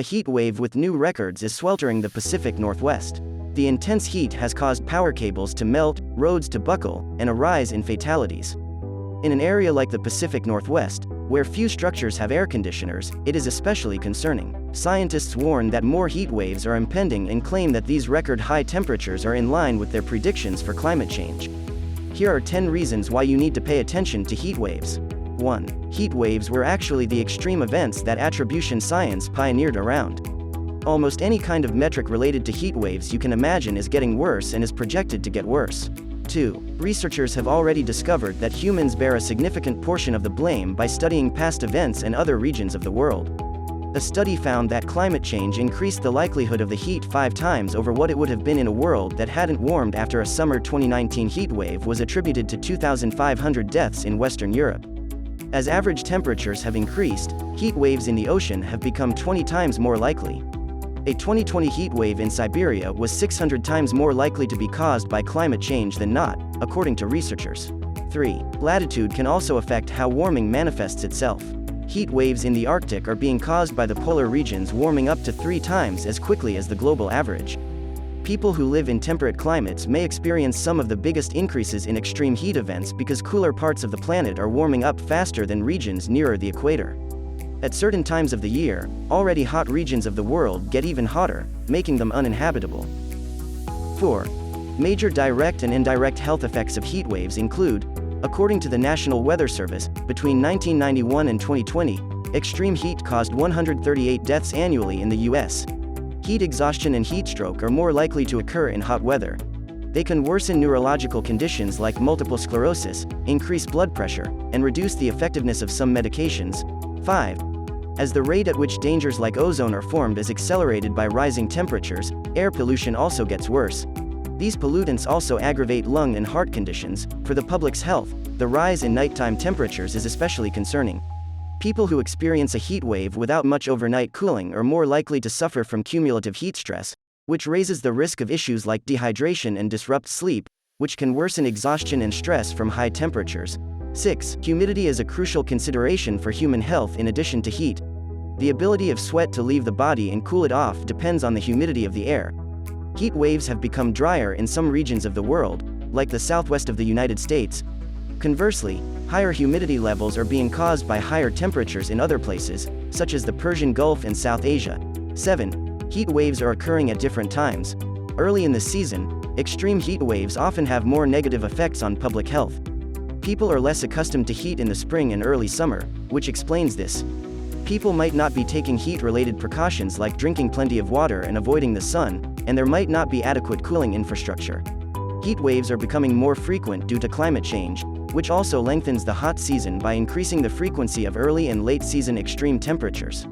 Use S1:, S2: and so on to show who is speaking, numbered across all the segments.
S1: A heat wave with new records is sweltering the Pacific Northwest. The intense heat has caused power cables to melt, roads to buckle, and a rise in fatalities. In an area like the Pacific Northwest, where few structures have air conditioners, it is especially concerning. Scientists warn that more heat waves are impending and claim that these record-high temperatures are in line with their predictions for climate change. Here are 10 reasons why you need to pay attention to heat waves. 1. Heat waves were actually the extreme events that attribution science pioneered around. Almost any kind of metric related to heat waves you can imagine is getting worse and is projected to get worse. 2. Researchers have already discovered that humans bear a significant portion of the blame by studying past events and other regions of the world. A study found that climate change increased the likelihood of the heat 5 times over what it would have been in a world that hadn't warmed after a summer 2019 heat wave was attributed to 2,500 deaths in Western Europe. As average temperatures have increased, heat waves in the ocean have become 20 times more likely. A 2020 heat wave in Siberia was 600 times more likely to be caused by climate change than not, according to researchers. 3. Latitude can also affect how warming manifests itself. Heat waves in the Arctic are being caused by the polar regions warming up to 3 times as quickly as the global average. People who live in temperate climates may experience some of the biggest increases in extreme heat events because cooler parts of the planet are warming up faster than regions nearer the equator. At certain times of the year, already hot regions of the world get even hotter, making them uninhabitable. 4. Major direct and indirect health effects of heat waves include, according to the National Weather Service, between 1991 and 2020, extreme heat caused 138 deaths annually in the U.S. Heat exhaustion and heat stroke are more likely to occur in hot weather. They can worsen neurological conditions like multiple sclerosis, increase blood pressure, and reduce the effectiveness of some medications. 5. As the rate at which dangers like ozone are formed is accelerated by rising temperatures, air pollution also gets worse. These pollutants also aggravate lung and heart conditions. For the public's health, the rise in nighttime temperatures is especially concerning. People who experience a heat wave without much overnight cooling are more likely to suffer from cumulative heat stress, which raises the risk of issues like dehydration and disrupts sleep, which can worsen exhaustion and stress from high temperatures. 6. Humidity is a crucial consideration for human health in addition to heat. The ability of sweat to leave the body and cool it off depends on the humidity of the air. Heat waves have become drier in some regions of the world, like the southwest of the United States. Conversely, higher humidity levels are being caused by higher temperatures in other places, such as the Persian Gulf and South Asia. 7. Heat waves are occurring at different times. Early in the season, extreme heat waves often have more negative effects on public health. People are less accustomed to heat in the spring and early summer, which explains this. People might not be taking heat-related precautions like drinking plenty of water and avoiding the sun, and there might not be adequate cooling infrastructure. Heat waves are becoming more frequent due to climate change, which also lengthens the hot season by increasing the frequency of early and late season extreme temperatures.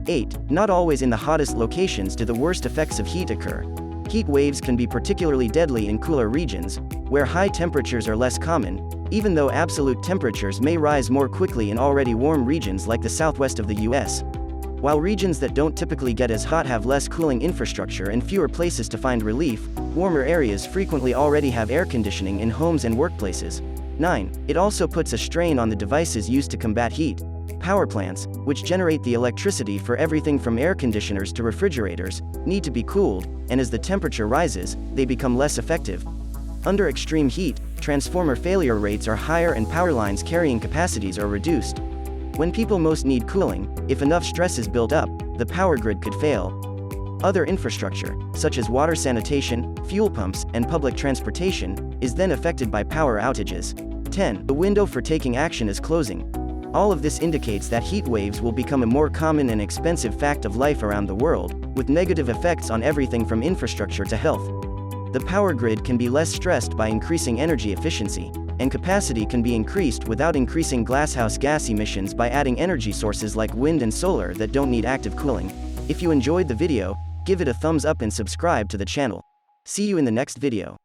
S1: 8. Not always in the hottest locations do the worst effects of heat occur. Heat waves can be particularly deadly in cooler regions, where high temperatures are less common, even though absolute temperatures may rise more quickly in already warm regions like the southwest of the U.S. While regions that don't typically get as hot have less cooling infrastructure and fewer places to find relief, warmer areas frequently already have air conditioning in homes and workplaces. 9. It also puts a strain on the devices used to combat heat. Power plants, which generate the electricity for everything from air conditioners to refrigerators, need to be cooled, and as the temperature rises, they become less effective. Under extreme heat, transformer failure rates are higher and power lines carrying capacities are reduced. When people most need cooling, if enough stress is built up, the power grid could fail. Other infrastructure, such as water sanitation, fuel pumps, and public transportation, is then affected by power outages. 10. The window for taking action is closing. All of this indicates that heat waves will become a more common and expensive fact of life around the world, with negative effects on everything from infrastructure to health. The power grid can be less stressed by increasing energy efficiency, and capacity can be increased without increasing glasshouse gas emissions by adding energy sources like wind and solar that don't need active cooling. If you enjoyed the video, give it a thumbs up and subscribe to the channel. See you in the next video.